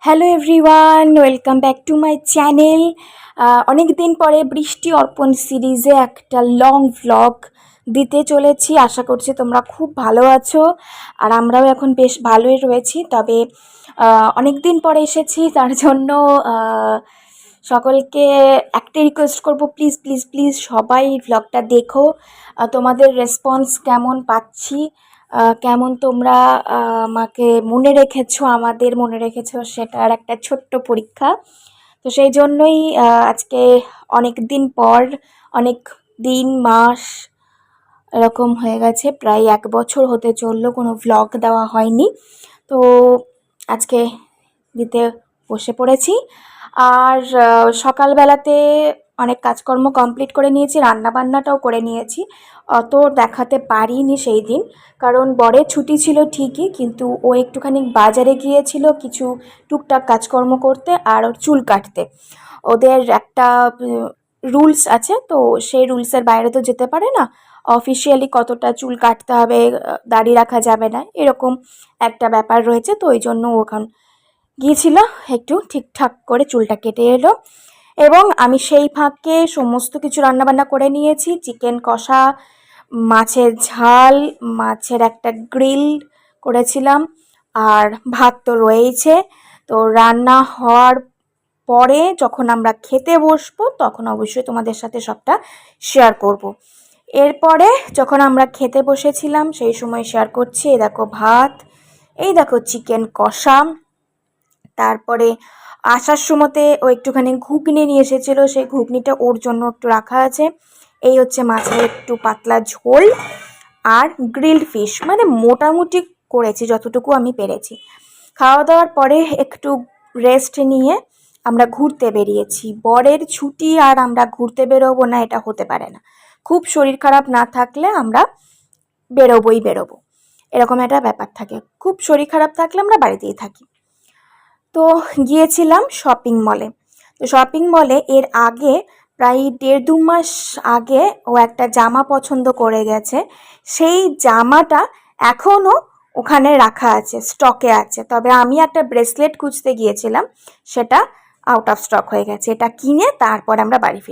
Hello everyone, welcome back to my channel. অনেক দিন পরে বৃষ্টি অর্পণ সিরিজে একটা লং ভ্লগ দিতে চলেছি। আশা করছি তোমরা খুব ভালো আছো, আর আমরাও এখন বেশ ভালোই রয়েছি। তবে অনেক দিন পরে এসেছি, তার জন্য সকলকে একটা রিকোয়েস্ট করবো, প্লিজ প্লিজ প্লিজ সবাই ভ্লগটা দেখো। তোমাদের রেসপন্স কেমন পাচ্ছি, কেমন তোমরা আমাকে মনে রেখেছো, আমাদের মনে রেখেছো, সেটার একটা ছোট্ট পরীক্ষা। তো সেই জন্যই আজকে অনেক দিন পর, অনেক দিন মাস এরকম হয়ে গেছে, প্রায় 1 বছর হতে চললো কোনো ভ্লগ দেওয়া হয়নি। তো আজকে দিতে বসে পড়েছি। আর সকালবেলাতে অনেক কাজকর্ম কমপ্লিট করে নিয়েছি, রান্নাবান্নাটাও করে নিয়েছি। অত দেখাতে পারিনি সেই দিন, কারণ বরের ছুটি ছিল ঠিকই, কিন্তু ও একটুখানি বাজারে গিয়েছিল কিছু টুকটাক কাজকর্ম করতে আর ওর চুল কাটতে। ওদের একটা রুলস আছে, তো সেই রুলসের বাইরে তো যেতে পারে না। অফিসিয়ালি কতটা চুল কাটতে হবে, দাড়ি রাখা যাবে না, এরকম একটা ব্যাপার রয়েছে। তো ওই জন্য ওখান গিয়েছিল, একটু ঠিকঠাক করে চুলটা কেটে এলো। এবং আমি সেই ফাঁকে সমস্ত কিছু রান্নাবান্না করে নিয়েছি। চিকেন কষা, মাছের ঝাল, মাছের একটা গ্রিল করেছিলাম, আর ভাত তো রয়েইছে। তো রান্না হওয়ার পরে যখন আমরা খেতে বসবো, তখন অবশ্যই তোমাদের সাথে সবটা শেয়ার করব। এরপরে যখন আমরা খেতে বসেছিলাম সেই সময় শেয়ার করছি। এই দেখো ভাত, এই দেখো চিকেন কষা, তারপরে আসার সময়তে ও একটুখানি ঘুগনি নিয়ে এসেছিল, সেই ঘুগনিটা ওর জন্য একটু রাখা আছে। এই হচ্ছে মাছের একটু পাতলা ঝোল আর গ্রিলড ফিশ, মানে মোটামুটি করেছি যতটুকু আমি পেরেছি। খাওয়া দাওয়ার পরে একটু রেস্ট নিয়ে আমরা ঘুরতে বেরিয়েছি। বরের ছুটি আর আমরা ঘুরতে বেরোবো না, এটা হতে পারে না। খুব শরীর খারাপ না থাকলে আমরা বেরোবো, এরকম একটা ব্যাপার থাকে। খুব শরীর খারাপ থাকলে আমরা বাড়িতেই থাকি। তো গিয়েছিলাম শপিং মলে। তো শপিং মলে এর আগে প্রায় 1.5-2 মাস আগে ও একটা জামা পছন্দ করে গেছে। সেই জামাটা এখনও ওখানে রাখা আছে, স্টকে আছে। তবে আমি একটা ব্রেসলেট খুঁজতে গিয়েছিলাম, সেটা আউট অফ স্টক হয়ে গেছে। এটা কিনে তারপর আমরা বাড়ি ফিরি।